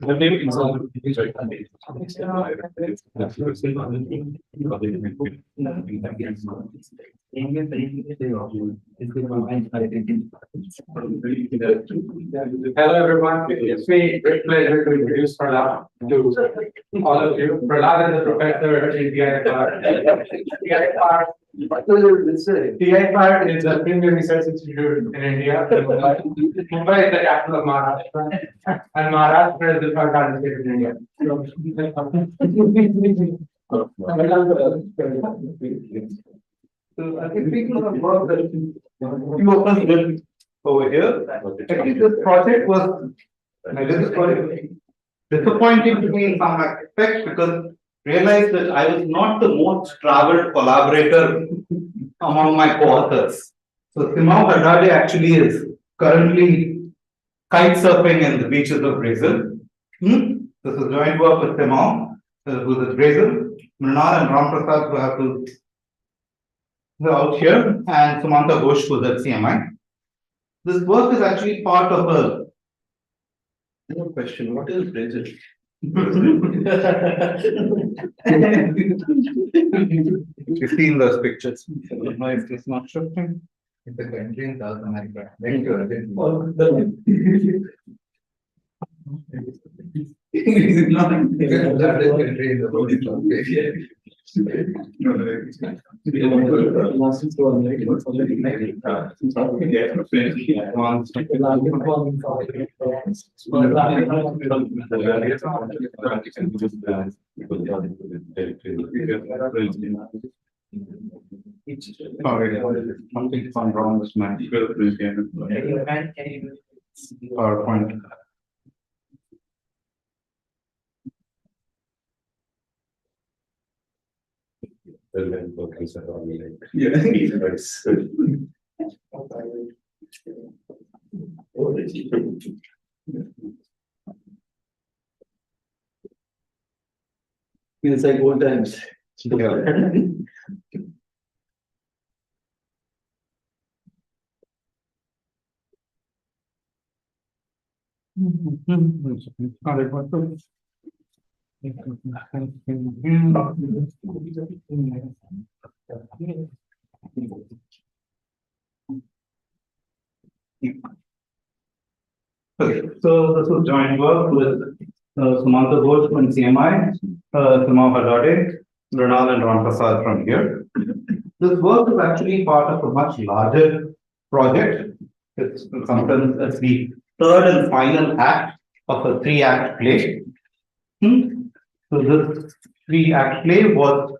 The name is Hello everyone, it's me, great pleasure to introduce Prahladh to all of you. Prahladh is a professor in TIFR. TIFR is a premier research institute in India. Mumbai is the capital of Maharashtra, and Maharashtra is the third largest state in India. So I think speaking of work that you open did over here, actually this project was disappointing to me in some aspects because realized that I was not the most traveled collaborator among my co-authors. So Kumar Umans actually is currently kite surfing in the beaches of Brazil. This is joint work with Kumar, who is Brazil, Mrinal and Prahladh, who have to out here, and Samantha Ghosh, who is at CMI. This work is actually part of a question. What is Brazil? You've seen those pictures. I don't know if it's not shifting. It's a country in South America. Thank you. It's not a country in the world. Sorry, something's gone wrong with my PowerPoint. Feels like old times. Okay, so this was joint work with Samantha Ghosh from CMI, Kumar Umans, Mrinal and Prahladh from here. This work is actually part of a much larger project. It's sometimes it's the third and final act of a three-act play. So this three-act play was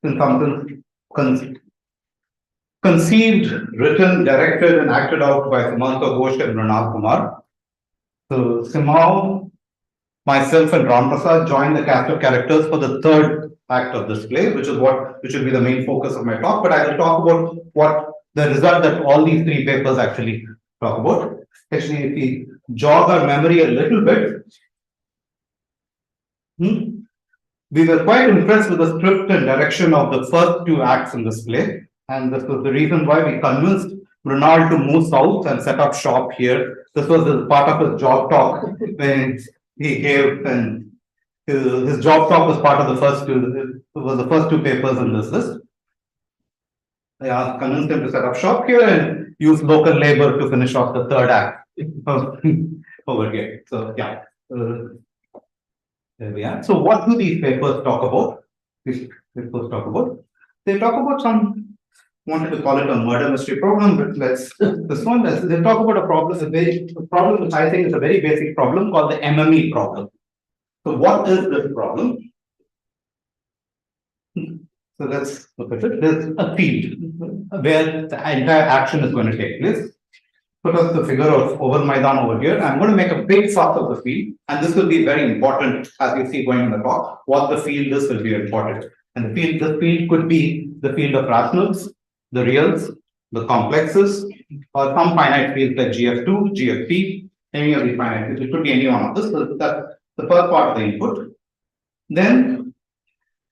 in some sense conceived, written, directed, and acted out by Samantha Ghosh and Mrinal Kumar. So Simao, myself, and Prahladh joined the cast of characters for the third act of this play, which will be the main focus of my talk. But I will talk about what the result that all these three papers actually talk about. Actually, if we jog our memory a little bit, we were quite impressed with the script and direction of the first two acts in this play. And this was the reason why we convinced Mrinal to move south and set up shop here. This was part of his job talk when he gave, and his job talk was part of the first two papers in this list. I convinced him to set up shop here and use local labor to finish off the third act over here. So yeah, there we are. So what do these papers talk about? These papers talk about. They talk about some. Wanted to call it a murder mystery problem, but they talk about a problem, which I think is a very basic problem called the MME problem. So what is this problem? So let's look at it. There's a field where the entire action is going to take place. Put us the figure of over Maidan over here. I'm going to make a big fuss of the field, and this will be very important as you see going in the talk. What the field is will be important. And the field could be the field of rationals, the reals, the complexes, or some finite fields like GF2, GFP, any of these finite fields. It could be any one of this. So that's the first part of the input. Then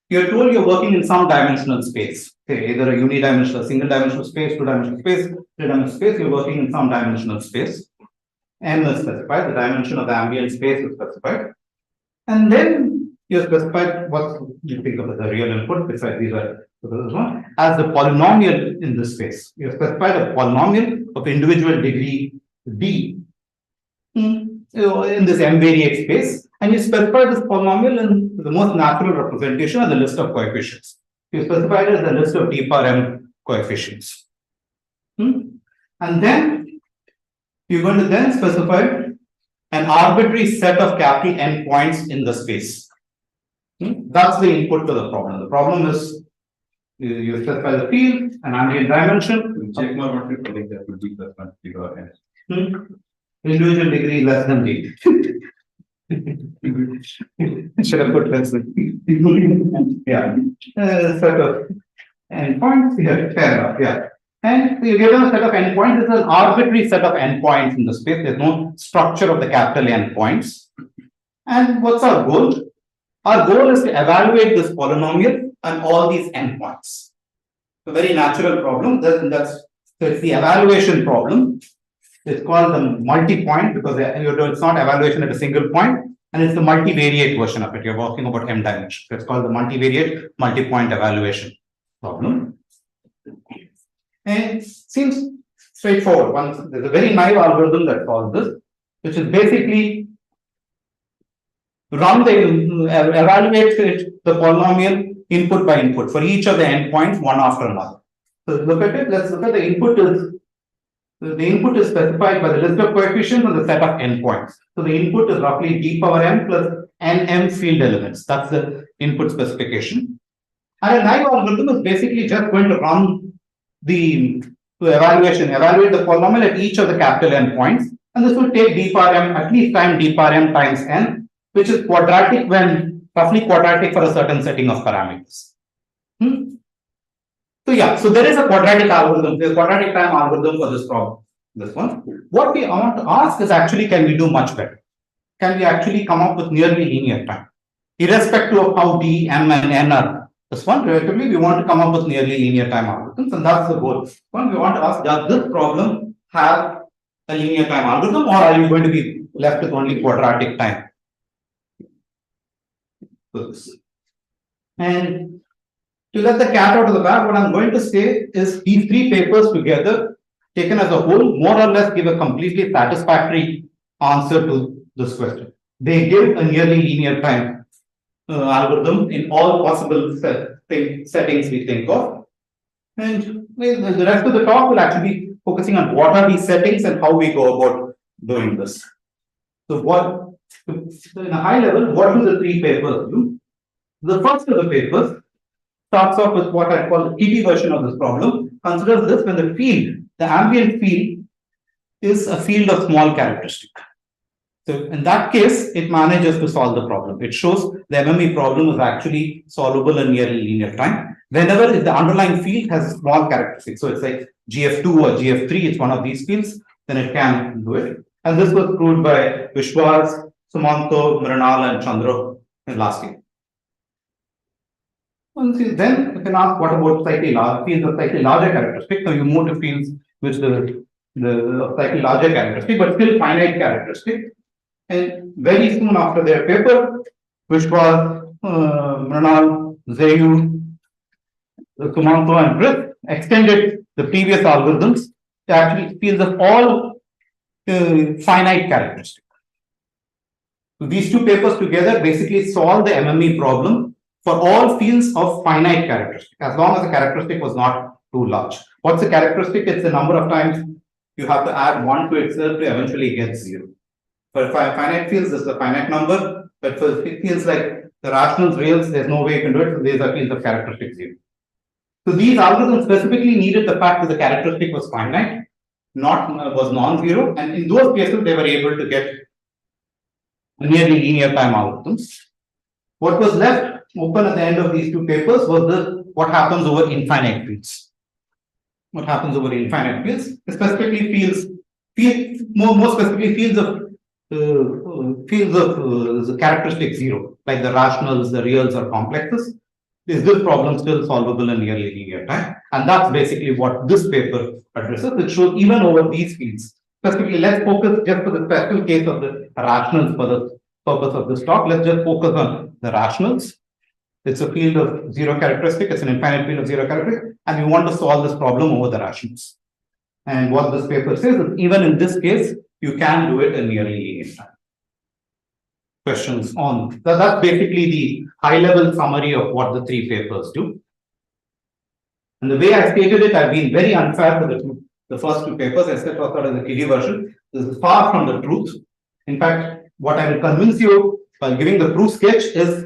you're told you're working in some dimensional space, say either a unidimensional, single dimensional space, two-dimensional space, three-dimensional space. You're working in some dimensional space. M is specified. The dimension of the ambient space is specified. And then you specify what you think of as a real input, besides these are this one, as the polynomial in this space. You specify the polynomial of individual degree d in this MVariate space, and you specify this polynomial in the most natural representation of the list of coefficients. You specify it as the list of d power m coefficients. And then you're going to then specify an arbitrary set of capital N points in the space. That's the input to the problem. The problem is you specify the field, an ambient dimension. Check my what you think that would be plus 1 or n. Individual degree less than d. Should have put less than. Yeah. Set of endpoints here. Fair enough. Yeah. And you given a set of endpoints. It's an arbitrary set of endpoints in the space. There's no structure of the capital N points. And what's our goal? Our goal is to evaluate this polynomial and all these endpoints. A very natural problem. That's the evaluation problem. It's called the multipoint because it's not evaluation at a single point, and it's the multivariate version of it. You're talking about m dimension. So it's called the multivariate multipoint evaluation problem. And it seems straightforward. There's a very naive algorithm that solves this, which is basically evaluate the polynomial input by input for each of the endpoints one after another. So look at it. Let's look at the input is specified by the list of coefficients and the set of endpoints. So the input is roughly d power m plus nm field elements. That's the input specification. And a naive algorithm is basically just going to run the evaluate the polynomial at each of the capital N points, and this will take d power m at least time d power m times n, which is quadratic when roughly quadratic for a certain setting of parameters. So yeah, so there is a quadratic algorithm, there's a quadratic time algorithm for this problem. This one. What we want to ask is actually, can we do much better? Can we actually come up with nearly linear time? Irrespective of how d, m, and n are this one, relatively, we want to come up with nearly linear time algorithms, and that's the goal. One, we want to ask, does this problem have a linear time algorithm, or are you going to be left with only quadratic time? And to let the cat out of the bag, what I'm going to say is these three papers together, taken as a whole, more or less give a completely satisfactory answer to this question. They give a nearly linear time algorithm in all possible settings we think of. And the rest of the talk will actually be focusing on what are these settings and how we go about doing this. So in a high level, what do the three papers do? The first of the papers starts off with what I call the TT version of this problem. Considers this when the field, the ambient field, is a field of small characteristic. So in that case, it manages to solve the problem. It shows the MME problem is actually solvable in nearly linear time. Whenever the underlying field has a small characteristic, so it's like GF2 or GF3, it's one of these fields, then it can do it. And this was proved by Vishwas, Sumanto, Mrinal, and Chandra last year. Then you can ask, what about slightly large fields of slightly larger characteristic? So you move to fields with the slightly larger characteristic, but still finite characteristic. And very soon after their paper, Vishwas, Mrinal, Zayu, Sumanto, and Brith extended the previous algorithms to actually fields of all finite characteristics. So these two papers together basically solve the MME problem for all fields of finite characteristic, as long as the characteristic was not too large. What's the characteristic? It's the number of times you have to add 1 to itself to eventually get 0. For finite fields, this is a finite number, but for fields like the rationals, reals, there's no way you can do it, so these are fields of characteristic 0. So these algorithms specifically needed the fact that the characteristic was finite, was non-zero, and in those cases they were able to get nearly linear time algorithms. What was left open at the end of these two papers was what happens over infinite fields. What happens over infinite fields, specifically more specifically fields of the characteristic 0, like the rationals, the reals, or complexes. Is this problem still solvable in nearly linear time? And that's basically what this paper addresses. It shows even over these fields. Specifically, let's focus just for the special case of the rationals for the purpose of this talk, let's just focus on the rationals. It's a field of zero characteristic, it's an infinite field of zero characteristic, and we want to solve this problem over the rationals. And what this paper says is, even in this case, you can do it in nearly linear time. Questions on so that's basically the high-level summary of what the three papers do. And the way I stated it, I've been very unfair for the first two papers, except for the kiddie version. This is far from the truth. In fact, what I will convince you by giving the proof sketch is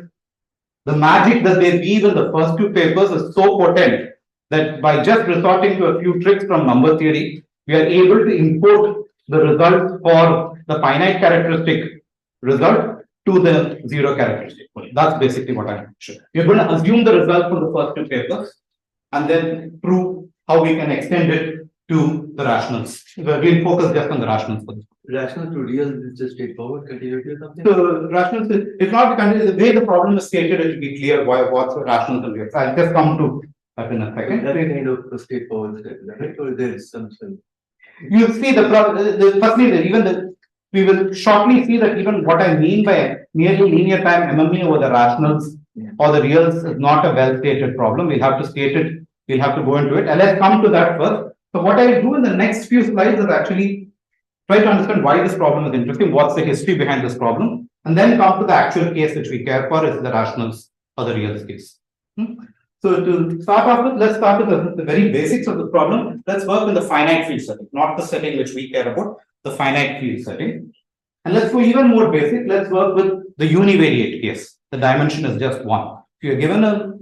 the magic that they weave in the first two papers is so potent that by just resorting to a few tricks from number theory, we are able to import the results for the finite characteristic result to the zero characteristic. That's basically what I'm sure. We're going to assume the result from the first two papers and then prove how we can extend it to the rationals. We'll focus just on the rationals for this. Rational to real is just straightforward continuity or something? So rationals, if not the way the problem is stated, it will be clear what's rationals and reals. I'll just come to that in a second. That kind of a straightforward step, right? Or there is something. You see we will shortly see that even what I mean by nearly linear time MME over the rationals or the reals is not a well stated problem. We'll have to state it, we'll have to go into it. And let's come to that first. So what I will do in the next few slides is actually try to understand why this problem is interesting, what's the history behind this problem, and then come to the actual case which we care for is the rationals or the reals case. So to start off with, let's start with the very basics of the problem. Let's work in the finite field setting, not the setting which we care about, the finite field setting. And let's go even more basic. Let's work with the univariate case. The dimension is just one. If you're given a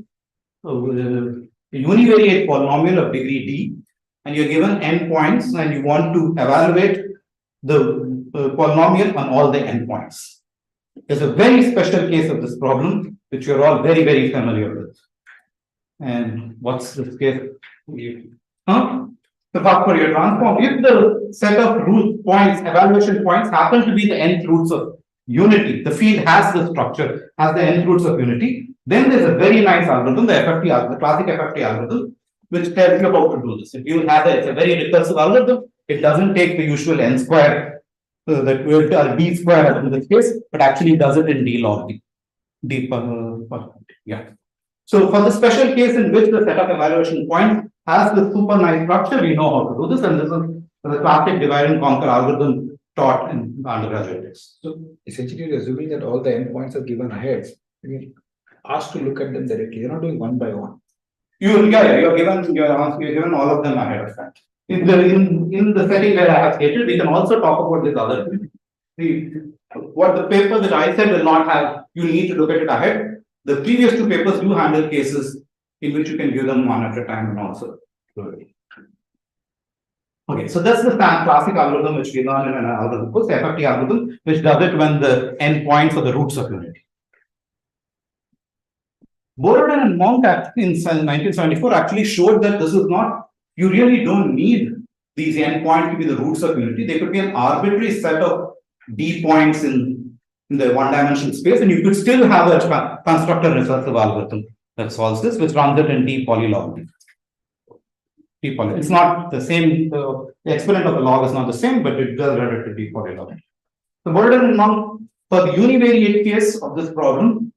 univariate polynomial of degree d, and you're given n points, and you want to evaluate the polynomial on all the n points. There's a very special case of this problem, which you're all very, very familiar with. And what's this case? The Fourier transform. If the set of root points, evaluation points, happen to be the nth roots of unity, the field has the structure, has the nth roots of unity, then there's a very nice algorithm, the FFT algorithm, the classic FFT algorithm, which tells you how to do this. If you have it's a very recursive algorithm, it doesn't take the usual n square, that will tell d square in this case, but actually does it in d log d. Yeah. So for the special case in which the set of evaluation points has the super nice structure, we know how to do this, and this is the classic divide and conquer algorithm taught in undergraduate days. So essentially, you're assuming that all the endpoints are given ahead. You're asked to look at them directly. You're not doing one by one. You're given all of them ahead of that. In the setting where I have stated, we can also talk about this other thing. What the paper that I said will not have, you need to look at it ahead. The previous two papers do handle cases in which you can give them one at a time and also. Okay, so that's the classic algorithm which we learned in an algorithm course, the FFT algorithm, which does it when the n points are the roots of unity. Boroden and Monk in 1974 actually showed that this is not, you really don't need these n points to be the roots of unity. They could be an arbitrary set of d points in the one-dimensional space, and you could still have a constructor recursive algorithm that solves this, which runs it in d polylog d. It's not the same, the exponent of the log is not the same, but it does run it to d polylog. So Boroden and Monk, for the univariate case of this problem,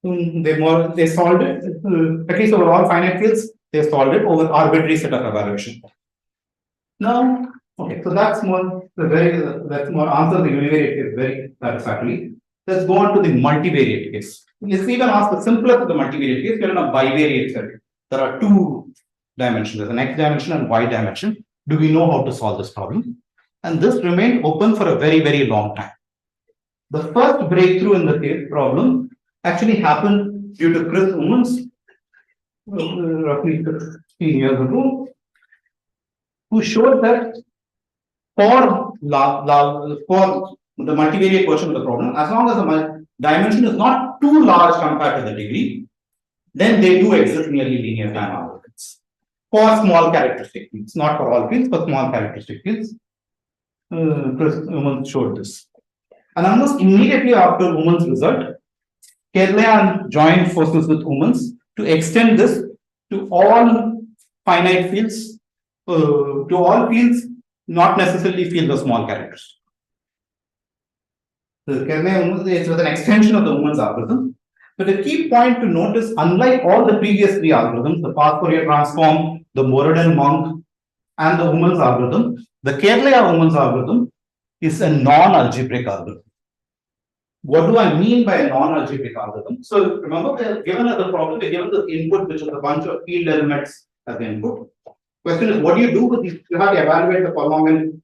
they solved it, at least over all finite fields, they solved it over arbitrary set of evaluation. Now, okay, so that's more answer the univariate case very satisfactorily. Let's go on to the multivariate case. Let's even ask the simplest of the multivariate case. We're in a bivariate setting. There are two dimensions, there's an x dimension and y dimension. Do we know how to solve this problem? And this remained open for a very, very long time. The first breakthrough in the case problem actually happened due to Chris Umans, roughly 15 years ago, who showed that for the multivariate version of the problem, as long as the dimension is not too large compared to the degree, then they do exist nearly linear time algorithms for small characteristic fields, not for all fields, but small characteristic fields. Chris Umans showed this. And almost immediately after Umans' result, Kedlian joined forces with Umans to extend this to all finite fields, to all fields, not necessarily fields of small characters. The Kerne is with an extension of the Umans algorithm. But the key point to note is, unlike all the previous three algorithms, the fast Fourier transform, the Moradin-Monk, and the Umans algorithm, the Kerlea-Umans algorithm is a non-algebraic algorithm. What do I mean by a non-algebraic algorithm? So remember, they are given as a problem, they are given the input, which is a bunch of field elements as the input. Question is, what do you do with these? You have to evaluate the polynomial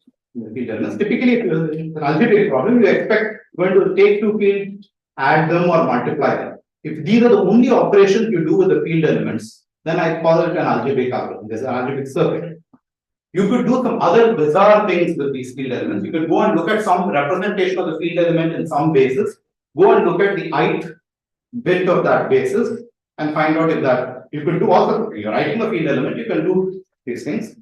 field elements. Typically, if it's an algebraic problem, you expect going to take two fields, add them or multiply them. If these are the only operations you do with the field elements, then I call it an algebraic algorithm. There's an algebraic circuit. You could do some other bizarre things with these field elements. You could go and look at some representation of the field element in some basis, go and look at the ith bit of that basis and find out if that, you could do also, you're writing a field element, you can do these things.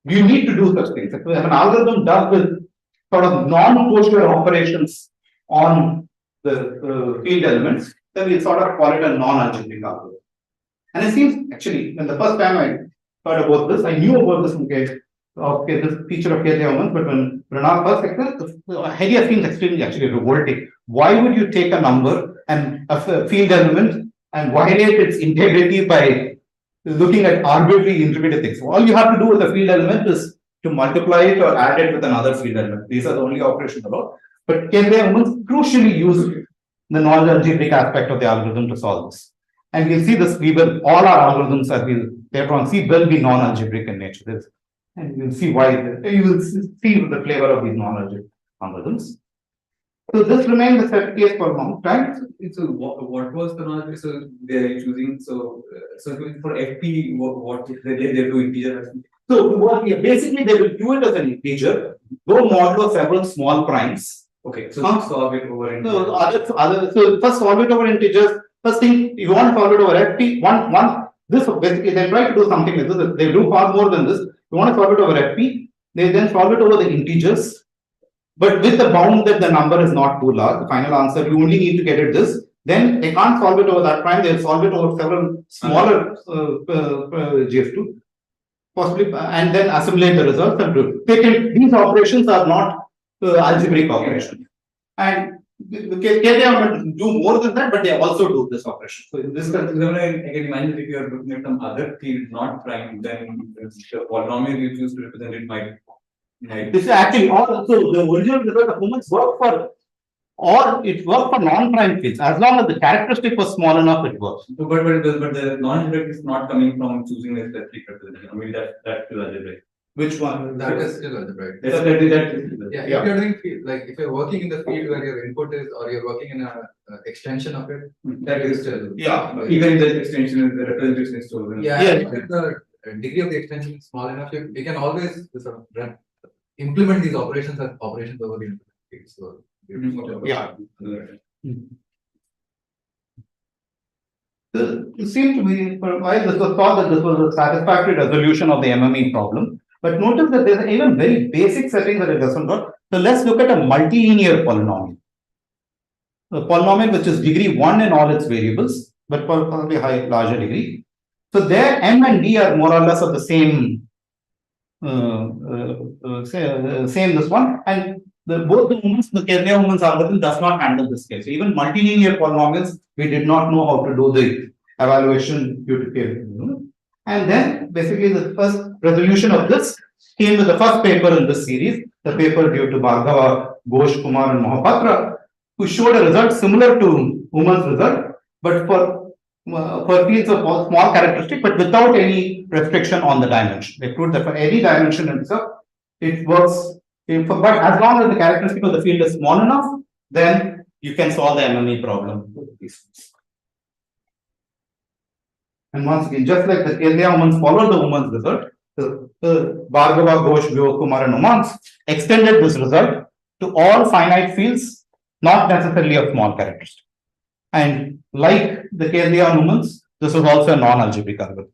You need to do such things. If an algorithm does with sort of non-kosher operations on the field elements, then we sort of call it a non-algebraic algorithm. And it seems actually, when the first time I heard about this, I knew about this this feature of Kerlea-Umans, but when Prahladh first explained, the idea seems extremely actually revolting. Why would you take a number and a field element and violate its integrity by looking at arbitrary intermediate things? All you have to do with the field element is to multiply it or add it with another field element. These are the only operations allowed. But Kerlea-Umans crucially used the non-algebraic aspect of the algorithm to solve this. And we'll see this, all our algorithms, as we'll later on see, will be non-algebraic in nature. And you'll see why, you will see the flavor of these non-algebraic algorithms. So this remained the set case for a long time. So what was the non-algebraic? So they're choosing, so for FP, what they do integer? So basically they will do it as an integer, go modulo several small primes. Okay, so solve it over integers. So first solve it over integers. First thing, you want to solve it over FP. This basically they try to do something like this. They do far more than this. You want to solve it over FP. They then solve it over the integers, but with the bound that the number is not too large. The final answer, you only need to get it this. Then they can't solve it over that prime. They'll solve it over several smaller GF2, possibly, and then assimilate the results and do it. These operations are not algebraic operations, and Kerlea do more than that, but they also do this operation. So in this case, I can imagine if you are looking at some other field not prime, then the polynomial you choose to represent it might. This is actually also the original result of Umans work for, or it worked for non-prime fields. As long as the characteristic was small enough, it works. So, but the non-algebraic is not coming from choosing a specific representation. I mean that's still algebraic. Which one? That is still algebraic. Yeah, If you're doing field, like if you're working in the field where your input is, or you're working in a extension of it, that is still. Even if the extension is the representation is chosen. If the degree of the extension is small enough, you can always sort of implement these operations as operations over the field. So It seemed to be, for a while, this was thought that this was a satisfactory resolution of the MME problem. But notice that there's an even very basic setting that it doesn't work. So let's look at a multilinear polynomial. A polynomial which is degree 1 in all its variables, but probably larger degree. So there M and D are more or less of the same, same this one. And both the Kerlea-Umans algorithm does not handle this case. So even multilinear polynomials, we did not know how to do the evaluation due to Kerlea. And then basically the first resolution of this came with the first paper in this series, the paper due to Bhargava, Ghosh, Kumar and Mohapatra, who showed a result similar to Umans' result, but for fields of small characteristic, but without any restriction on the dimension. They proved that for any dimension in itself, it works. But as long as the characteristic of the field is small enough, then you can solve the MME problem. And once again, just like the Kerlea-Umans followed the Umans result, the Bhargava, Ghosh, Kumar and Umans extended this result to all finite fields, not necessarily of small characteristic. And like the Kerlea-Umans, this is also a non-algebraic algorithm.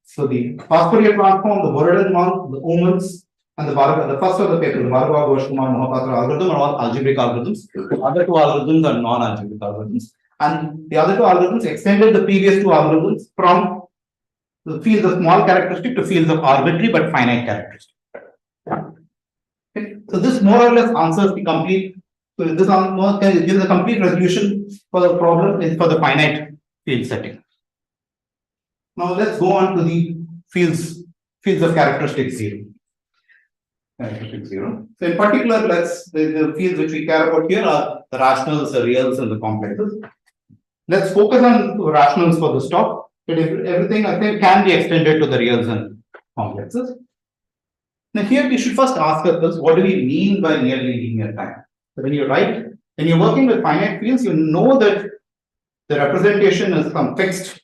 So the fast Fourier transform, the Moradin-Monk, the Umans, and the Bhargava, the first of the paper, the Bhargava, Ghosh, Kumar, Mohapatra algorithm are all algebraic algorithms. The other two algorithms are non-algebraic algorithms. And the other two algorithms extended the previous two algorithms from the fields of small characteristic to fields of arbitrary but finite characteristic. Okay. So this more or less answers the complete So this almost gives a complete resolution for the problem is for the finite field setting. Now let's go on to the fields of characteristic zero. Characteristic zero. So in particular, the fields which we care about here are the rationals, the reals, and the complexes. Let's focus on rationals for this talk. But everything I think can be extended to the reals and complexes. Now here we should first ask ourselves, what do we mean by nearly linear time? So when you're working with finite fields, you know that the representation is some fixed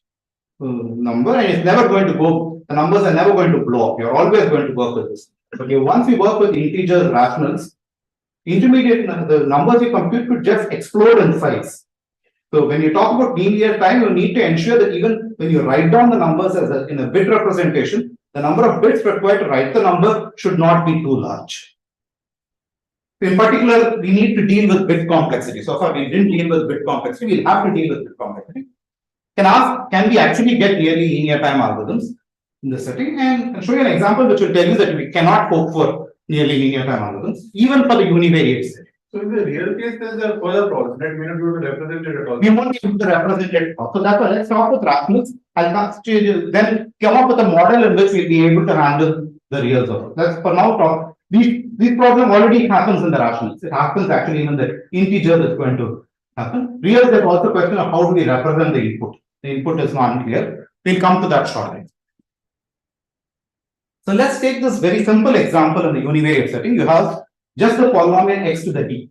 number and it's never going to go, the numbers are never going to blow up. You're always going to work with this. But once you work with integers, rationals, intermediate, the numbers you compute could just explode in size. So when you talk about linear time, you need to ensure that even when you write down the numbers in a bit representation, the number of bits required to write the number should not be too large. In particular, we need to deal with bit complexity. So far, we didn't deal with bit complexity. We'll have to deal with bit complexity. Can we actually get nearly linear time algorithms in this setting? And I'll show you an example which will tell you that we cannot hope for nearly linear time algorithms, even for the univariate setting. So in the real case, there's a further problem that may not be able to represent it at all. We won't be able to represent it. So that's why let's start with rationals. Then come up with a model in which we'll be able to handle the reals of it. Let's for now talk. This problem already happens in the rationals. It happens actually even the integer is going to happen. Reals, there's also a question of how do we represent the input. The input is not clear. We'll come to that shortly. So let's take this very simple example in the univariate setting. You have just the polynomial x to the d.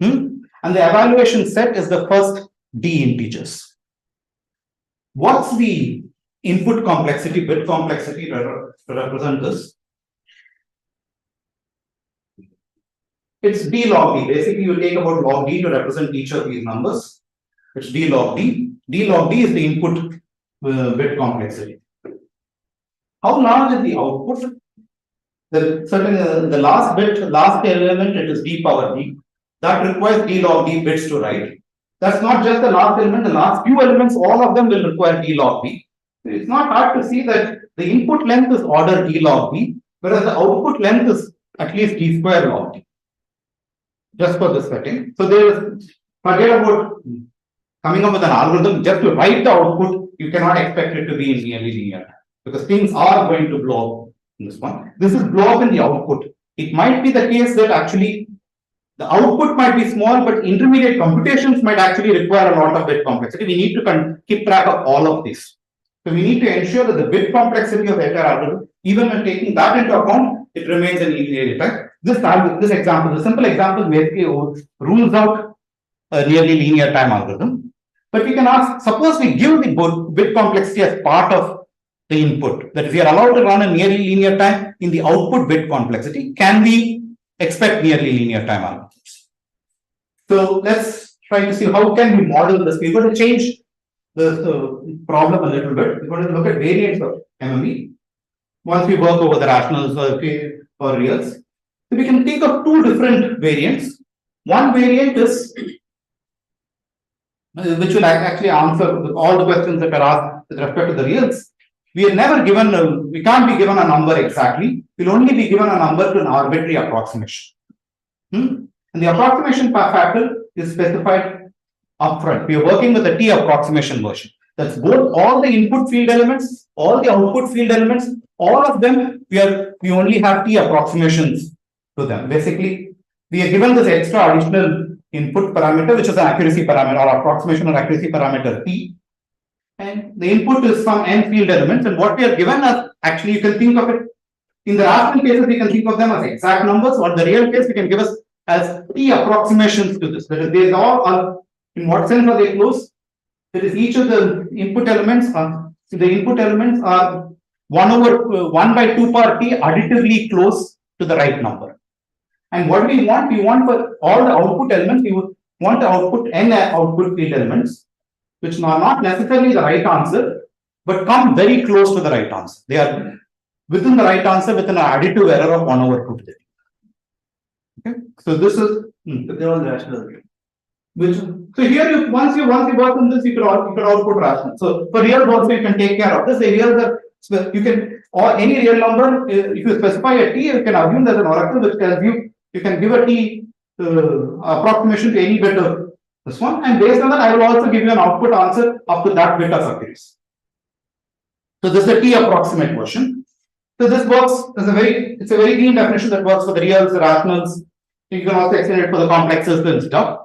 And the evaluation set is the first d integers. What's the input complexity, bit complexity to represent this? It's d log d. Basically, you take about log d to represent each of these numbers. It's d log d. D log d is the input bit complexity. How large is the output? The last element, it is d power d. That requires d log d bits to write. That's not just the last element, the last few elements, all of them will require d log d. It's not hard to see that the input length is order d log d, whereas the output length is at least d square log d. Just for this setting. So forget about coming up with an algorithm, just to write the output, you cannot expect it to be in nearly linear time, because things are going to blow up in this one. This is blow up in the output. It might be the case that actually the output might be small, but intermediate computations might actually require a lot of bit complexity. We need to keep track of all of this. So we need to ensure that the bit complexity of the entire algorithm, even when taking that into account, it remains in linear time. This example, the simple example basically rules out a nearly linear time algorithm. But we can ask, suppose we give the bit complexity as part of the input, that if we are allowed to run a nearly linear time in the output bit complexity, can we expect nearly linear time algorithms? So let's try to see how can we model this. We're going to change the problem a little bit. We're going to look at variants of MME. Once we work over the rationals or reals, so we can think of two different variants. One variant is which will actually answer all the questions that are asked with respect to the reals. We are never given, we can't be given a number exactly. We'll only be given a number to an arbitrary approximation. And the approximation factor is specified upfront. We are working with the T approximation version. That's both all the input field elements, all the output field elements, all of them, we only have T approximations to them. Basically, we are given this extra additional input parameter, which is an accuracy parameter or approximation or accuracy parameter T. And the input is some n field elements. And what we are given as, actually, you can think of it, in the rational cases, we can think of them as exact numbers, or the real case, we can give us as T approximations to this. That is, they all are, in what sense are they close? That is, each of the input elements are 1 by 2 power T additively close to the right number. And what we want for all the output elements, we would want to output n output field elements, which are not necessarily the right answer, but come very close to the right answer. They are within the right answer with an additive error of 1 over 2 to the t. Okay, so this is they're all rational. so here once you work on this, you could output rational. So for real also you can take care of this. The real you can, or any real number, if you specify a t, you can assume there's an oracle which tells you can give a t approximation to any bit of this one, and based on that, I will also give you an output answer up to that bit of accuracy. So this is a T approximate version. So this works as it's a very clean definition that works for the reals, the rationals. You can also extend it for the complexes and stuff.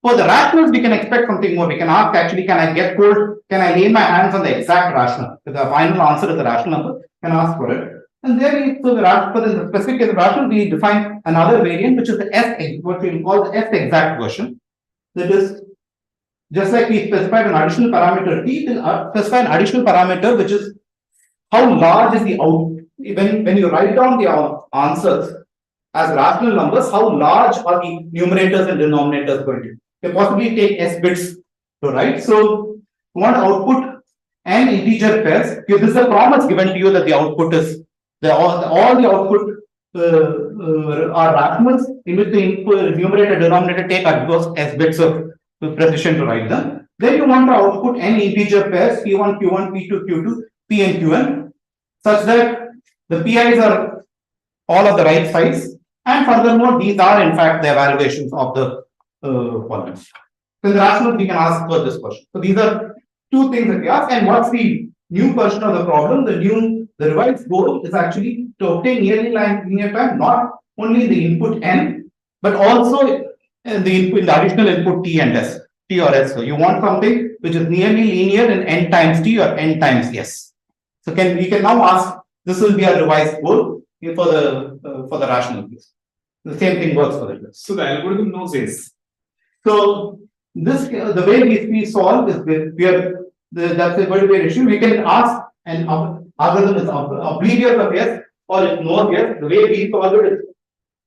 For the rationals, we can expect something more. We can ask actually, can I get told, can I lay my hands on the exact rational? If the final answer is a rational number, can ask for it. And then for the specific case of rational, we define another variant, which is the S, what we call the S exact version. That is, just like we specified an additional parameter T, we'll specify an additional parameter, which is how large is the out. When you write down the answers as rational numbers, how large are the numerators and denominators going to be? You possibly take S bits to write. So you want to output an integer pairs. This is a promise given to you that the output is all the output are rationals in which the input, numerator, denominator take at most S bits of precision to write them. Then you want to output n integer pairs P1, Q1, P2, Q2, P and Qn, such that the PIs are all of the right size, and furthermore, these are in fact the evaluations of the polynomials. So in the rational, we can ask for this question. So these are two things that we ask, and what's the new version of the problem? The revised goal is actually to obtain nearly linear time, not only in the input n, but also in the additional input t and s, t or s. So you want something which is nearly linear in n times t or n times s. So we can now ask, this will be a revised goal for the rational case. The same thing works for the test. So the algorithm knows this. So this the way we solve is that's going to be an issue. We can ask an algorithm is oblivious of yes or it knows yes. The way we solve it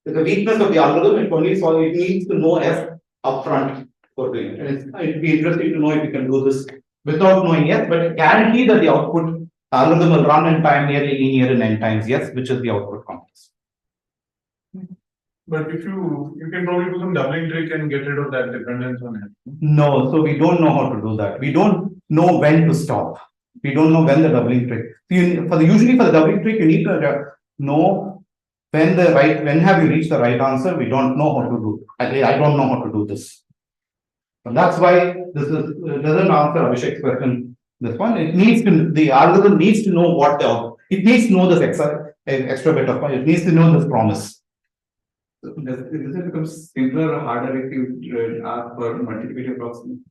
is the weakness of the algorithm. It needs to know s upfront for doing it. And it'd be interesting to know if you can do this without knowing yes, but guarantee that the output algorithm will run in time nearly linear in n times yes, which is the output complex. But if you can probably do some doubling trick and get rid of that dependence on it. No, so we don't know how to do that. We don't know when to stop. We don't know when the doubling trick. Usually for the doubling trick, you need to know when have you reached the right answer. We don't know how to do. I don't know how to do this. And that's why this doesn't answer Abhishek's question. This one, the algorithm needs to know it needs to know this extra bit of it needs to know this promise. Does it become simpler or harder if you ask for multiplicative approximation?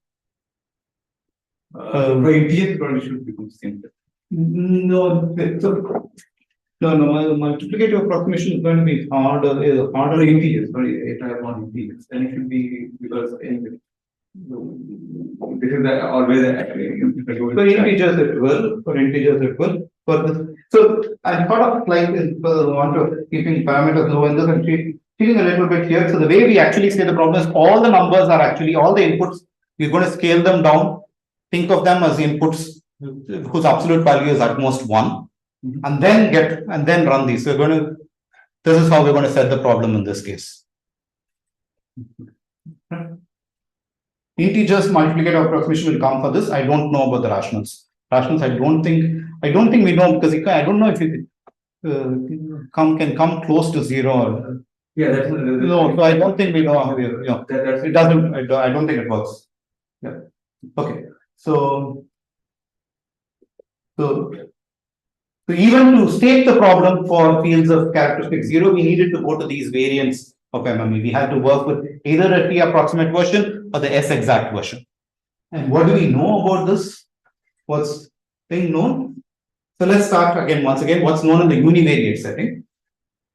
For integers, probably should become simpler. No, multiplicative approximation is going to be harder Integers, sorry, if I have on integers, then it should be because anyway. This is always actually. For integers it will. For this, so I thought of like want to keeping parameters low in this and cheating a little bit here. So the way we actually say the problem is all the numbers are actually all the inputs. We're going to scale them down. Think of them as the inputs whose absolute value is at most 1, and then run these. So this is how we're going to set the problem in this case. Integers multiplicative approximation will come for this. I don't know about the rationals. Rationals, I don't think we know, because I don't know if it can come close to 0. Yeah, that's no. So I don't think we know how it doesn't. I don't think it works. Yeah. Okay. So even to state the problem for fields of characteristic 0, we needed to go to these variants of MME. We had to work with either a T approximate version or the S exact version. And what do we know about this? What's being known? So let's start once again, what's known in the univariate setting.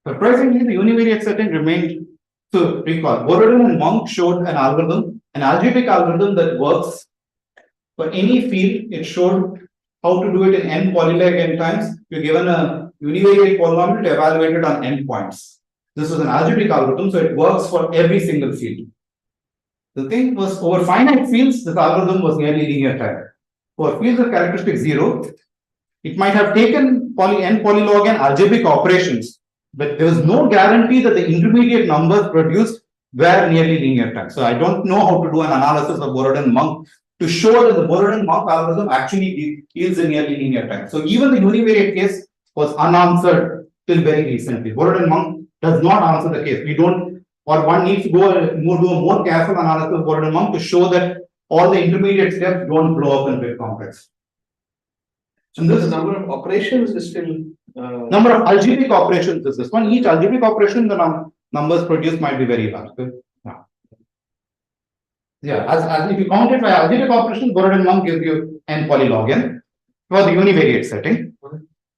Surprisingly, the univariate setting remained. So recall, Borodin and Monk showed an algebraic algorithm that works for any field. It showed how to do it in n polylog n times. You're given a univariate polynomial to evaluate it on n points. This was an algebraic algorithm, so it works for every single field. The thing was, over finite fields, this algorithm was nearly linear time. For fields of characteristic 0, it might have taken n polylog n algebraic operations, but there was no guarantee that the intermediate numbers produced were nearly linear time. So I don't know how to do an analysis of Borodin-Monk to show that the Borodin-Monk algorithm actually yields a nearly linear time. So even the univariate case was unanswered till very recently. Borodin-Monk does not answer the case. We don't or one needs to go do a more careful analysis of Borel Monk to show that all the intermediate steps don't blow up in bit complex. So this number of operations is still Number of algebraic operations is this one. Each algebraic operation, the numbers produced might be very large. Yeah, as if you count it by algebraic operations, Borel Monk gives you n polylog n for the univariate setting.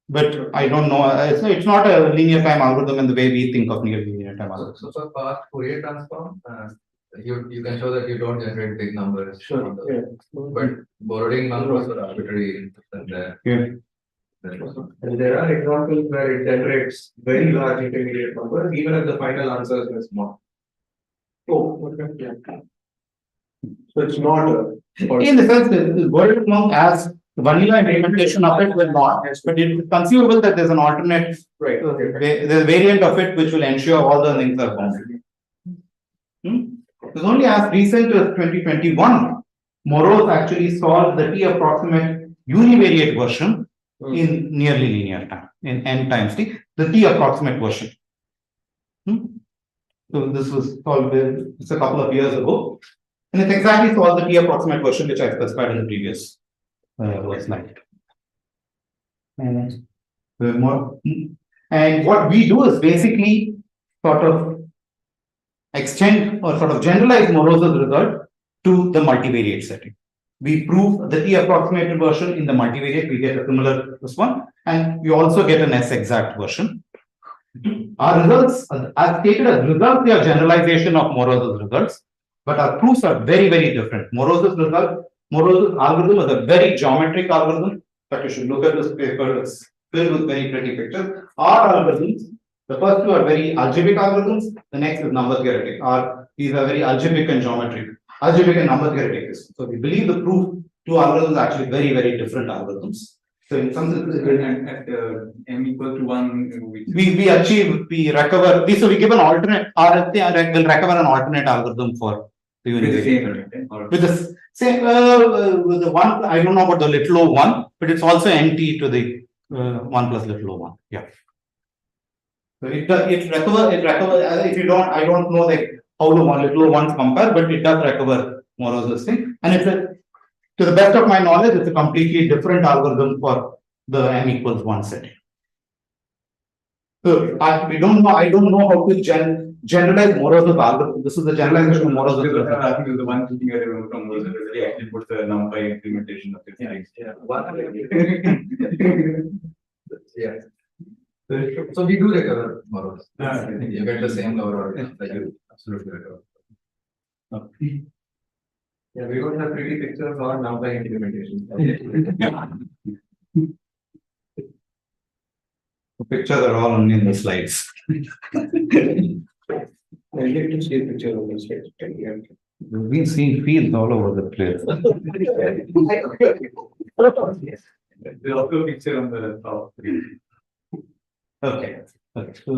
But I don't know, it's not a linear time algorithm in the way we think of linear time algorithm. So for fast Fourier transform, you can show that you don't generate big numbers. sure. Yeah. But borrowing numbers are arbitrary and And there are examples where it generates very large intermediate numbers, even if the final answer is small. Oh, okay. Yeah. So it's not In the sense that Borel Monk as the vanilla implementation of it will not, but it is conceivable that there's an alternate there's a variant of it which will ensure all the things are bounded. It was only as recent as 2021, Morose actually solved the T approximate univariate version in nearly linear time, in n times t, the T approximate version. So this was solved just a couple of years ago, and it exactly solved the T approximate version which I specified in the previous slide. And what we do is basically sort of extend or sort of generalize Morose's result to the multivariate setting. We prove the T approximated version in the multivariate, we get a similar this one, and we also get an S exact version. Our results, as stated as results, they are generalization of Morose's results, but our proofs are very, very different. Morose's algorithm is a very geometric algorithm, but you should look at this paper, it's filled with very pretty pictures. Our algorithms, the first two are very algebraic algorithms, the next is number theoretic. These are very algebraic and geometric, algebraic and number theoretic. So we believe the proof two algorithms are actually very, very different algorithms. So in some sense, at m equal to 1, we recover, so we give an alternate, will recover an alternate algorithm for the univariate. With the same, with the one, I don't know about the little o one, but it's also NT to the 1 plus little o one. Yeah. So it recover, if you don't, I don't know like how the little o ones compare, but it does recover more or less thing. And it's to the best of my knowledge, it's a completely different algorithm for the m equals 1 setting. So I don't know how to generalize Morose's algorithm. This is the generalization of Morose's algorithm. I think the one thing I remember from was that they actually put the NumPy implementation of it. Yeah. So we do recover Morose. You get the same lower order that you absolutely recover. Yeah, we don't have pretty pictures or NumPy implementation. The pictures are all only in the slides. I get to see a picture of this. We've been seeing fields all over the place. There's also a picture on the top. Okay. So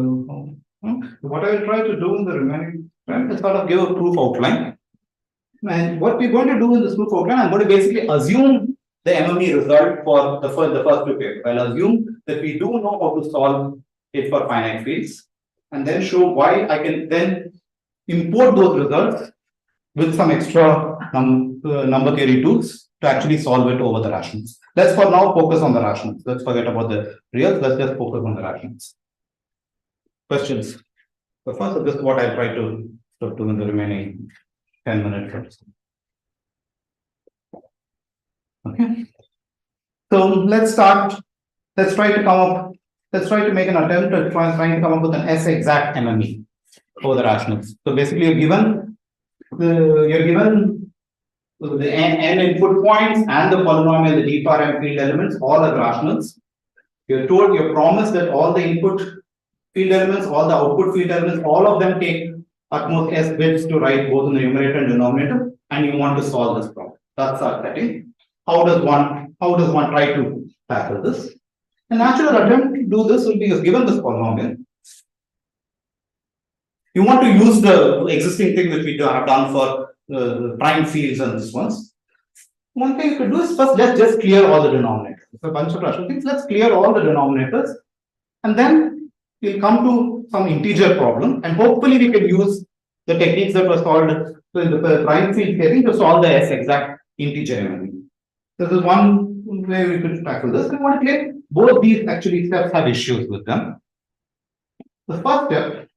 what I will try to do in the remaining time is sort of give a proof outline. And what we're going to do in this proof outline, I'm going to basically assume the MME result for the first two papers. I'll assume that we do know how to solve it for finite fields, and then show why I can then import those results with some extra number theory tools to actually solve it over the rationals. Let's for now focus on the rationals. Let's forget about the reals. Let's just focus on the rationals. Questions? So first, this is what I'll try to do in the remaining 10 minutes. Okay. So let's start. Let's try to make an attempt to trying to come up with an S exact MME over the rationals. So basically, you're given the n input points and the polynomial, the TIFR and field elements, all as rationals. You're promised that all the input field elements, all the output field elements, all of them take at most S bits to write both in the numerator and denominator, and you want to solve this problem. That's our setting. How does one try to tackle this? A natural attempt to do this will be given this polynomial. You want to use the existing thing that we have done for prime fields and this ones. One thing you could do is first let's just clear all the denominators. It's a bunch of rational things. Let's clear all the denominators, and then we'll come to some integer problem, and hopefully we can use the techniques that were solved in the prime field theory to solve the S exact integer MME. This is one way we could tackle this. I want to claim both these actually steps have issues with them. The first step, if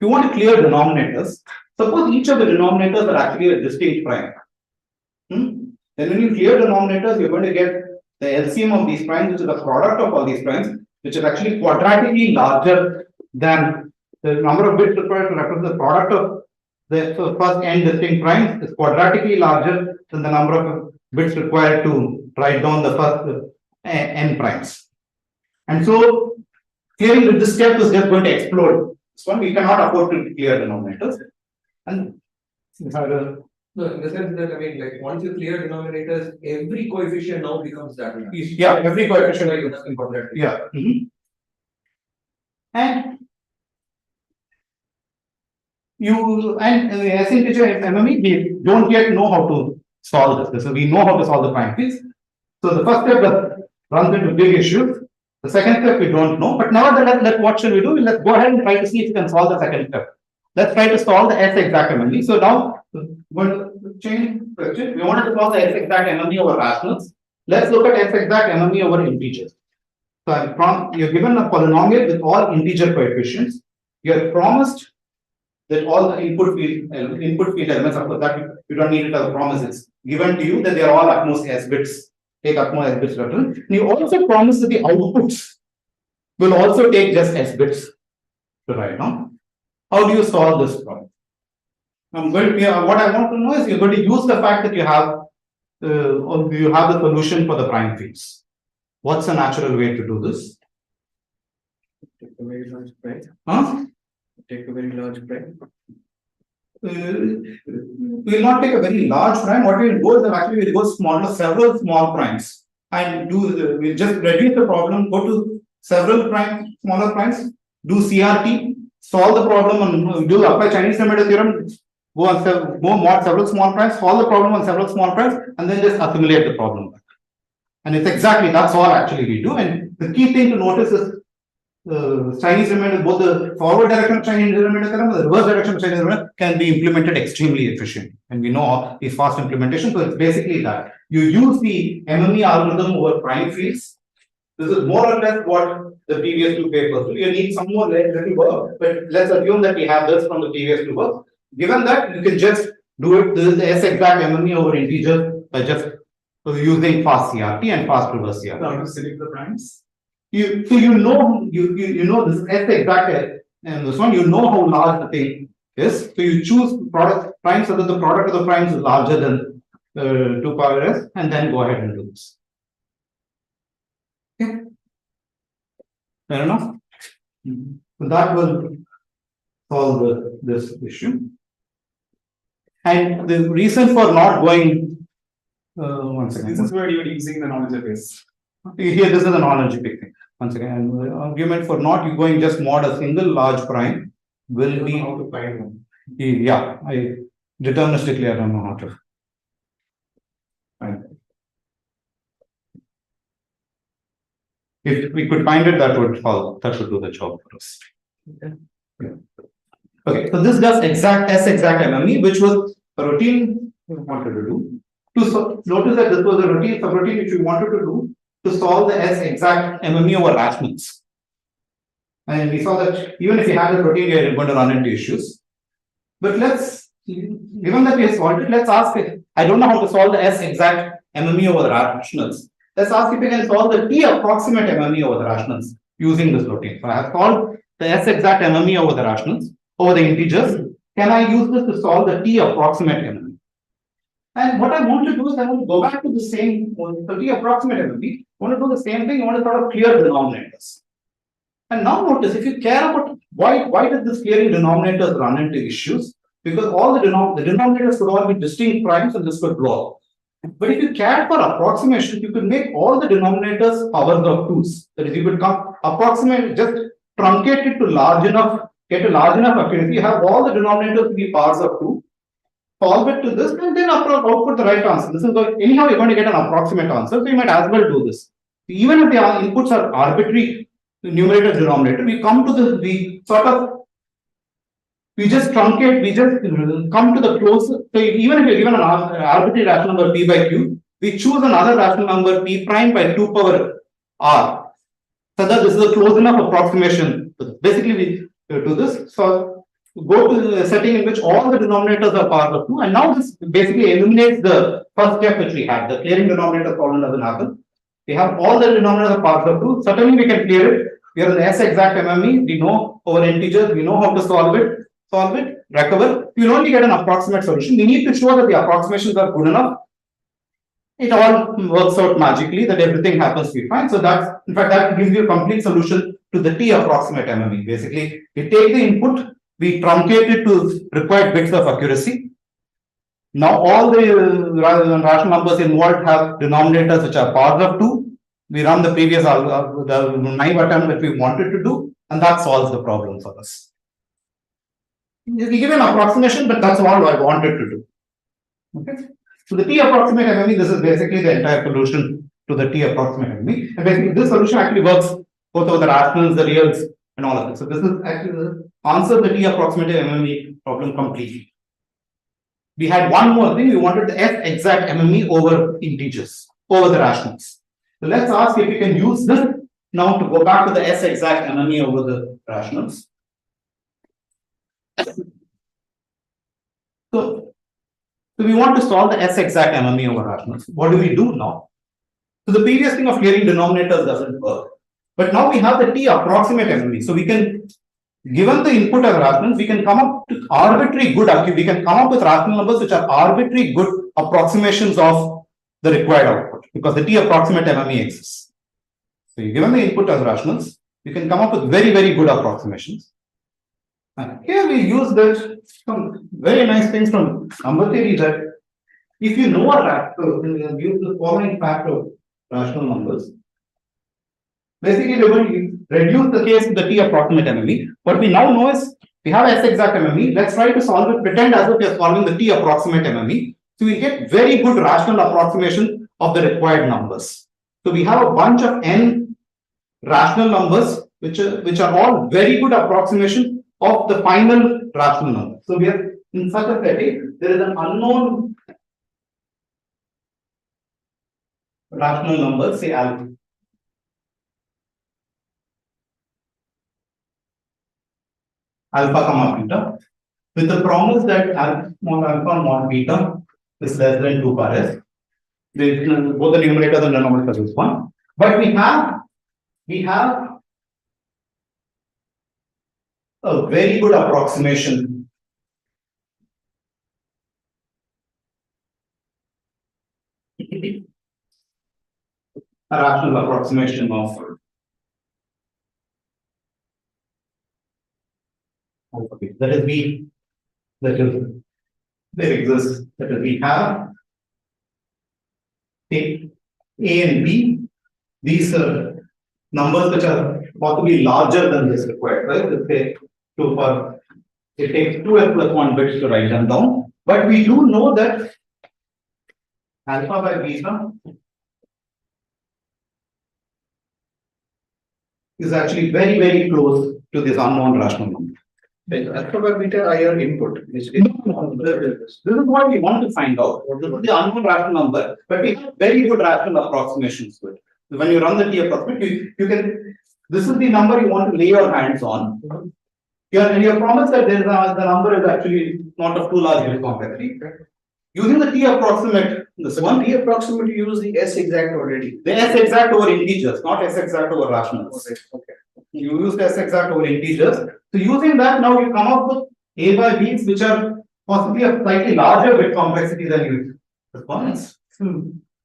you want to clear denominators, suppose each of the denominators are actually a distinct prime. Then when you clear denominators, you're going to get the LCM of these primes, which is the product of all these primes, which is actually quadratically larger than the number of bits required to represent the product of the first n distinct primes is quadratically larger than the number of bits required to write down the first n primes. And so clearing with this step is just going to explode. This one we cannot afford to clear denominators. And no, in the sense that, I mean, like, once you clear denominators, every coefficient now becomes that. yeah, every coefficient is important. Yeah. And you and as integer MME, we don't yet know how to solve this. So we know how to solve the prime fields. So the first step runs into big issues. The second step we don't know, but nevertheless, what should we do? Let's go ahead and try to see if we can solve the second step. Let's try to solve the S exact MME. So now we're going to change question. We wanted to solve the S exact MME over rationals. Let's look at S exact MME over integers. So you're given a polynomial with all integer coefficients. You're promised that all the input field elements, of course, that you don't need it as a promise. It's given to you that they are all at most S bits. Take at most S bits return. And you also promise that the outputs will also take just S bits to write down. How do you solve this problem? What I want to know is you're going to use the fact that you have the solution for the prime fields. What's a natural way to do this? Take a very large prime. Huh? Take a very large prime. We will not take a very large prime. What we will do is actually we'll go several small primes and we'll just reduce the problem, go to several smaller primes, do CRT, solve the problem and do apply Chinese limit theorem, go on mod several small primes, solve the problem on several small primes, and then just assimilate the problem. And it's exactly that's all actually we do. And the key thing to notice is Chinese remainder, both the forward direction of Chinese remainder theorem and the reverse direction of Chinese remainder can be implemented extremely efficiently. And we know these fast implementation. So it's basically that you use the MME algorithm over prime fields. This is more or less what the previous two papers do. You need some more little work, but let's assume that we have this from the previous two work. Given that, you can just do it. This is the S exact MME over integer by just using fast CRT and fast reverse CRT. How to select the primes? You know this S exact and this one, you know how large the thing is. So you choose product primes so that the product of the primes is larger than 2 power S, and then go ahead and do this. Okay. Fair enough. So that will solve this issue. And the reason for not going one second. This is where you're using the knowledge base. Here, this is a knowledge big thing. Once again, the argument for not going just mod a single large prime will be how to find one. Yeah, I deterministically I don't know how to find it. If we could find it, that would do the job for us. Okay. Yeah. Okay, so this does S exact MME, which was a routine we wanted to do. Notice that this was a subroutine which we wanted to do to solve the S exact MME over rationals. And we saw that even if you have the routine, you're going to run into issues. But given that we have solved it, let's ask it. I don't know how to solve the S exact MME over the rationals. Let's ask if we can solve the T approximate MME over the rationals using this routine. So I have solved the S exact MME over the rationals, over the integers. Can I use this to solve the T approximate MME? And what I want to do is I want to go back to the same, the T approximate MME. I want to do the same thing. I want to sort of clear denominators. And now notice, if you care about why does this clearing denominators run into issues? Because all the denominators could all be distinct primes and this could blow up. But if you care for approximation, you could make all the denominators powers of 2's. That is, you could approximate, just truncate it to large enough, get a large enough accuracy. You have all the denominators to be powers of 2. Solve it to this and then output the right answer. This is anyhow you're going to get an approximate answer, so you might as well do this. Even if the inputs are arbitrary numerator denominator, we come to this, we sort of we just truncate, we just come to the closest. So even if you're given an arbitrary rational number p by q, we choose another rational number p prime by 2 power r. So that this is a close enough approximation. Basically, we do this. So go to the setting in which all the denominators are power of 2, and now this basically eliminates the first step which we had. The clearing denominator problem doesn't happen. We have all the denominators are power of 2. Certainly, we can clear it. We are in the S exact MME. We know over integers. We know how to solve it, recover. We will only get an approximate solution. We need to show that the approximations are good enough. It all works out magically, that everything happens to be fine. So that's, in fact, that gives you a complete solution to the T approximate MME. Basically, we take the input, we truncate it to required bits of accuracy. Now all the rational numbers involved have denominators which are powers of 2. We run the previous the naive attempt that we wanted to do, and that solves the problem for us. We give an approximation, but that's all I wanted to do. Okay. So the T approximate MME, this is basically the entire solution to the T approximate MME. And basically this solution actually works both over the rationals, the reals, and all of it. So this is actually the answer the T approximate MME problem completely. We had one more thing, we wanted the F exact MME over integers, over the rationals. So let's ask if we can use this now to go back to the S exact MME over the rationals. So we want to solve the S exact MME over rationals. What do we do now? So the previous thing of clearing denominators doesn't work. But now we have the T approximate MME. So we can, given the input as rationals, we can come up with arbitrary good, we can come up with rational numbers which are arbitrary good approximations of the required output, because the T approximate MME exists. So given the input as rationals, you can come up with very, very good approximations. And here we use that some very nice things from number theory, that if you know a rational, we use the following fact of rational numbers. Basically, we're going to reduce the case to the T approximate MME. What we now know is we have S exact MME. Let's try to solve it, pretend as if we are solving the T approximate MME. So we get very good rational approximation of the required numbers. So we have a bunch of n rational numbers which are all very good approximation of the final rational number. So we are in such a setting, there is an unknown rational number, say alpha. Alpha comma beta, with the promise that small alpha mod beta is less than 2 bar s. Both the numerators and denominators is 1. But we have a very good approximation a rational approximation of that is B, that is there exists, that is we have A and B. These are numbers which are possibly larger than this required, right? Let's say 2 for it takes 2s plus 1 bits to write them down, but we do know that alpha by beta is actually very, very close to this unknown rational number. Alpha by beta are your input. This is what we want to find out. This is the unknown rational number, but we have very good rational approximations to it. When you run the T approximate, you can. This is the number you want to lay your hands on. And you promise that there is the number is actually not of too large complexity. Using the T approximate, this one T approximate, you use the S exact already. The S exact over integers, not S exact over rationals. Okay. You use S exact over integers. So using that, now you come up with A by B's which are possibly a slightly larger bit complexity than you respondents.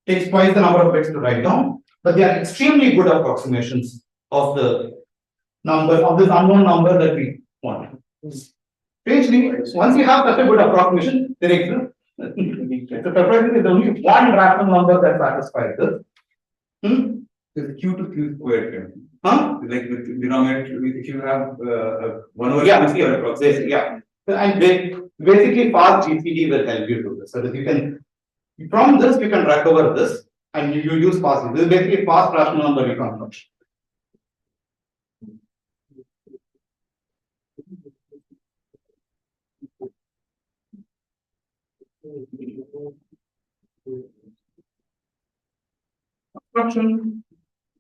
Takes twice the number of bits to write down, but they are extremely good approximations of the number of this unknown number that we want. Strangely, once you have such a good approximation, there exists. So surprisingly, there's only one rational number that satisfies this. It's q to q squared. Huh? Like with denominator, if you have 1 over Yeah, q squared approximation. yeah. And basically, fast GCD will help you do this. So that you can, from this, you can recover this, and you use fast. This is basically fast rational number reconstruction. Construction.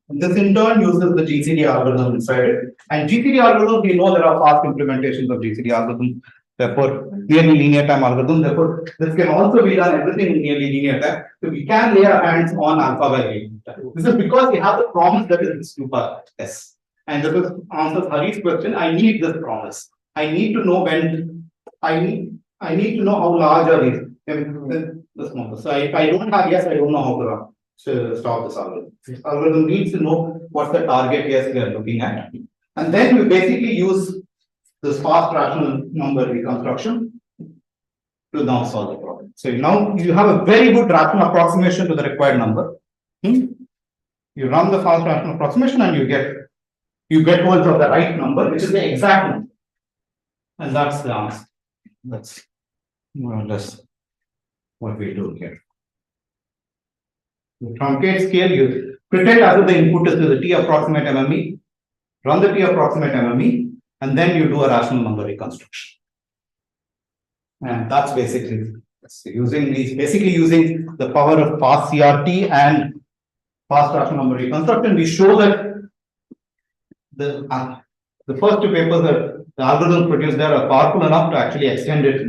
This in turn uses the GCD algorithm inside it. And GCD algorithm, we know there are fast implementations of GCD algorithm, therefore nearly linear time algorithm. Therefore, this can also be done everything in nearly linear time. So we can lay our hands on alpha by linear time. This is because we have the promise that is 2 power s. And this is answers Hari's question. I need this promise. I need to know when I need to know how large are these. This number. So if I don't have yes, I don't know how to run. To stop this algorithm. This algorithm needs to know what's the target yes we are looking at. And then we basically use this fast rational number reconstruction to now solve the problem. So now you have a very good rational approximation to the required number. You run the fast rational approximation and you get hold of the right number, which is the exact number. And that's the answer. That's more or less what we do here. You truncate scale, you pretend as if the input is to the T approximate MME, run the T approximate MME, and then you do a rational number reconstruction. And that's basically using the power of fast CRT and fast rational number reconstruction. We show that the first two papers that the algorithms produced there are powerful enough to actually extend it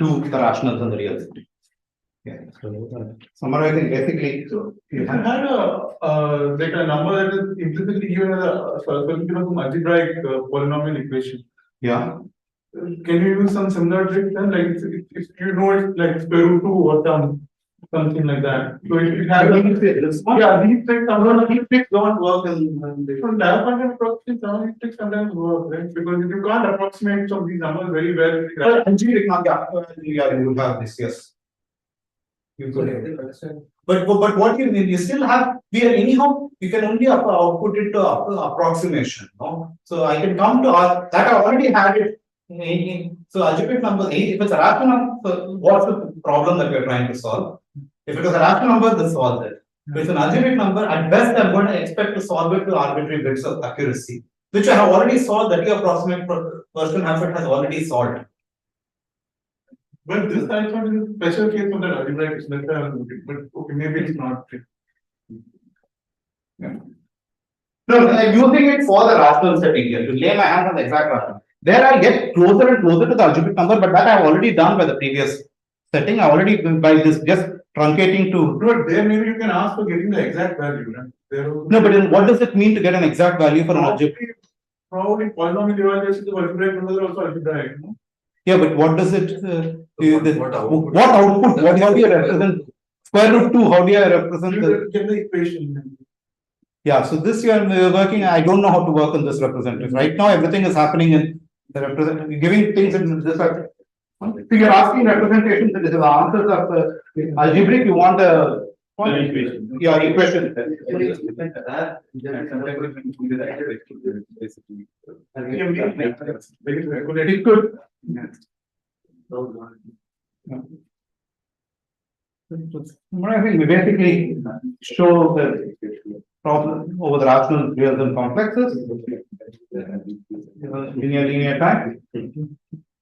to the rationals and the real system. Yeah. So summarizing basically, So if you had like a number that is implicitly given as a solution of some algebraic polynomial equation, yeah. can you use some similar trick then? Like if you know it's like square root 2 or something like that. So if you have these tricks, these tricks don't work in from data function approximation. Some of these tricks sometimes work, right? Because if you can't approximate some of these numbers very well, You have this, yes. You could but what you still have here anyhow, you can only output it to approximation. No? So I can come to that I already had it. So algebraic number, if it's a rational number, what's the problem that we're trying to solve? If it is a rational number, this solves it. If it's an algebraic number, at best I'm going to expect to solve it to arbitrary bits of accuracy, which I have already solved, that your approximate version of it has already solved. but this I thought is a special case of the algebraic, but okay, maybe it's not. Yeah. No, I'm using it for the rational setting here to lay my hands on the exact rational. There I get closer and closer to the algebraic number, but that I've already done by the previous setting. I already by this just truncating to. But there maybe you can ask for getting the exact value, right? No, but then what does it mean to get an exact value for an algebraic? Probably polynomial evaluation of algebraic numbers are also algebraic, no? Yeah, but what does it? What output? What output? What do you represent? Square root 2. How do you represent the? Get the equation. Yeah, so this year we're working. I don't know how to work on this representative. Right now, everything is happening in the representative, giving things in this. So you're asking representations, and the answers of algebraic. You want a Equation. Yeah, equation. It could. I think we basically show the problem over the rational reals and complexes. Linear time.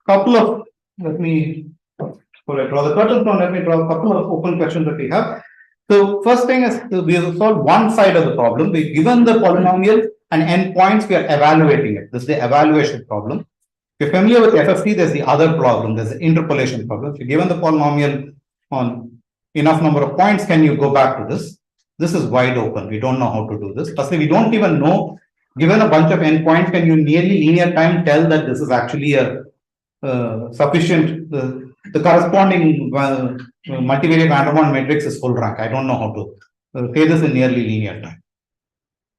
Couple of let me draw the curtain from. Let me draw a couple of open questions that we have. So first thing is we have solved one side of the problem. We've given the polynomial and endpoints. We are evaluating it. This is the evaluation problem. If you're familiar with FFT, there's the other problem. There's the interpolation problem. If you're given the polynomial on enough number of points, can you go back to this? This is wide open. We don't know how to do this. Firstly, we don't even know, given a bunch of endpoints, can you nearly linear time tell that this is actually a sufficient, the corresponding multivariate Vandermonde matrix is full rank. I don't know how to say this in nearly linear time.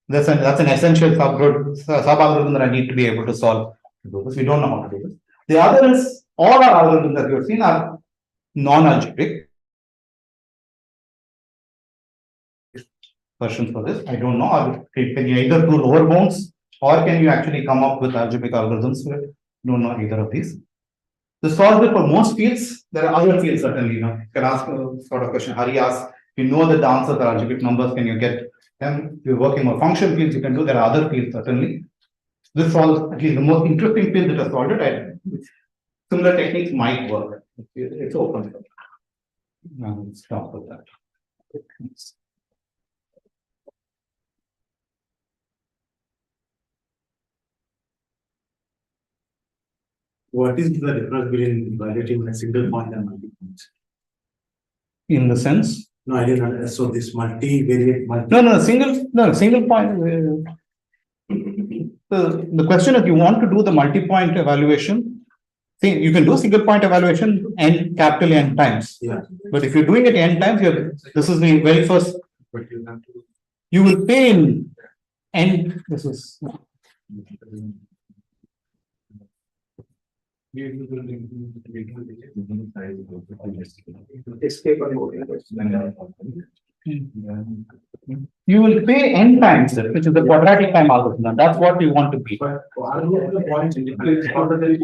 That's an essential sub-algorithm that I need to be able to solve to do this. We don't know how to do this. The other is all our algorithms that you've seen are non-algebraic versions for this. I don't know. Can you either do lower bounds or can you actually come up with algebraic algorithms? We don't know either of these. To solve it for most fields, there are other fields certainly. You can ask a sort of question. Hari asks, you know that the answers are algebraic numbers, can you get them? If you're working on function fields, you can do. There are other fields certainly. This solves at least the most interesting field that has solved it. Similar techniques might work. It's open. Now let's stop with that. What is the difference between evaluating a single point and multi-point? In the sense? No, I didn't understand. So this multivariate, Single point. The question is, you want to do the multi-point evaluation. See, you can do single point evaluation n capital N times. yeah. But if you're doing it n times, this is the very first. But you have to. You will pay in n. This is. Escape and go. You will pay n times, which is the quadratic time algorithm. That's what you want to be. But are the points indicated? How does it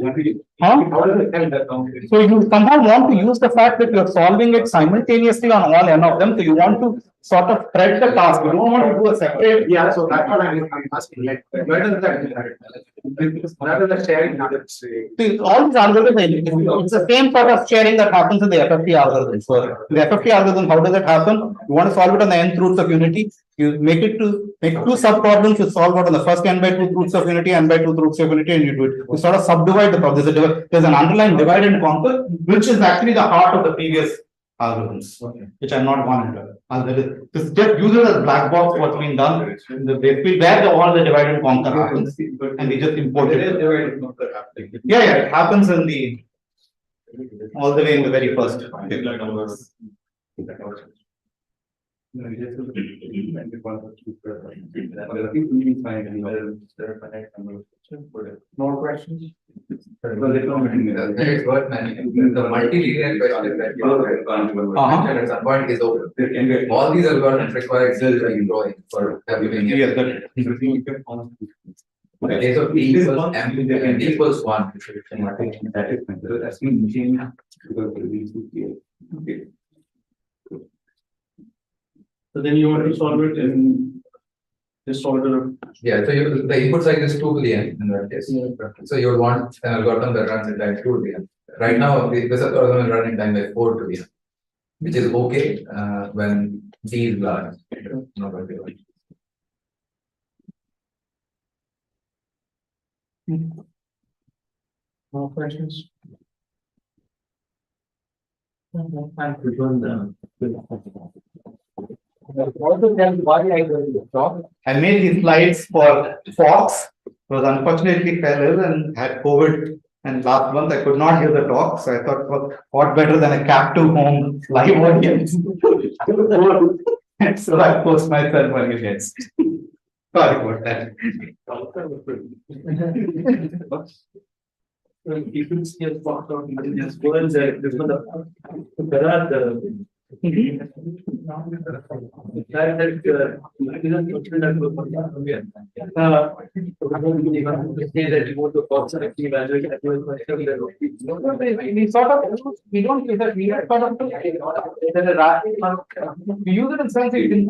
Huh? How does it help that count? So you somehow want to use the fact that you're solving it simultaneously on all n of them. So you want to sort of spread the task. You don't want to do a separate. Yeah, so that's what I'm asking. Like, where does that sharing happen? See, all these algorithms, it's the same sort of sharing that happens in the FFT algorithm. So in the FFT algorithm, how does it happen? You want to solve it on the nth roots of unity. You make two sub-problems to solve it on the first n by 2 roots of unity, n by 2 roots of unity, and you do it. You sort of subdivide the problem. There's an underlying divide and conquer, which is actually the heart of the previous algorithms, which I'm not going into. This just uses as black box what's been done. Where all the divide and conquer happens, and we just import it. Yeah, it happens in the all the way in the very first. More questions? It's worth mentioning. The multi-linear question that you mentioned at some point is over. All these algorithms require Excel drawing for everything. Yes, In case of D equals M, and D equals 1. So then you want to solve it in this order. Yeah, so the input size is 2 to the n in that case. So you would want an algorithm that runs in time 2 to the n. Right now, this algorithm is running time by 4 to the n, which is okay when D is large. Not okay. More questions? I made these slides for Fox, was unfortunately fell ill and had COVID. And last month I could not hear the talk, so I thought, well, what better than a captive home live audience? And so I post myself against. Sorry about that. You can see a spot on just go and there are the We don't use that. We use it in sense you can.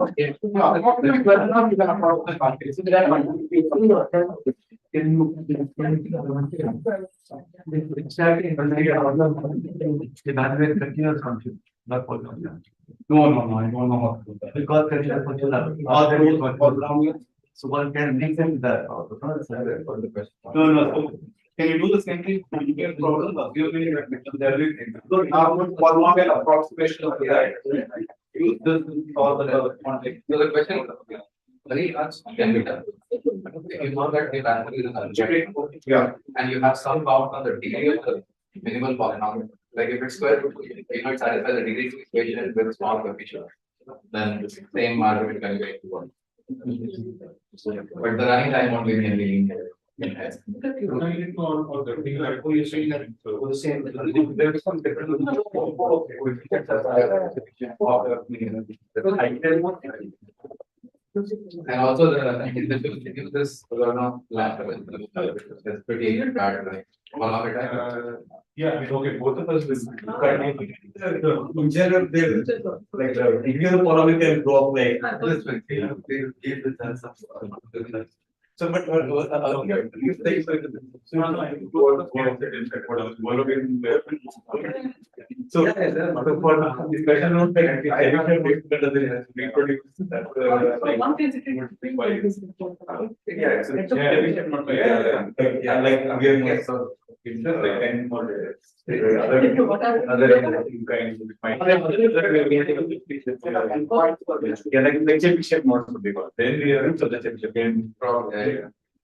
evaluate continuous function, not polynomial. No, I don't know how to do that. Because there is a function of polynomial, so one can link them that. No. So can you do the same thing? You can problem assuming that everything. So now polynomial approximation of AI. Use this to solve the context. So the question very much can be done. If you know that the answer is algebraic, and you have some bound on the degree of the minimal polynomial, like if it's square root, you cannot satisfy the degree equation with small coefficient, then the same argument can be to one. But the running time won't be linearly linear. And also the use this that's pretty bad, like all of it. Yeah, I mean, okay, both of us will. In general, they like the degree of the polynomial can go up like this. They give the sense of So, but you say so, for the special note, like, I have reproduce that. Yeah, so division not by yeah, like awareness of like kind more other kinds of yeah, like championship modes would be called. Then we are so the championship game.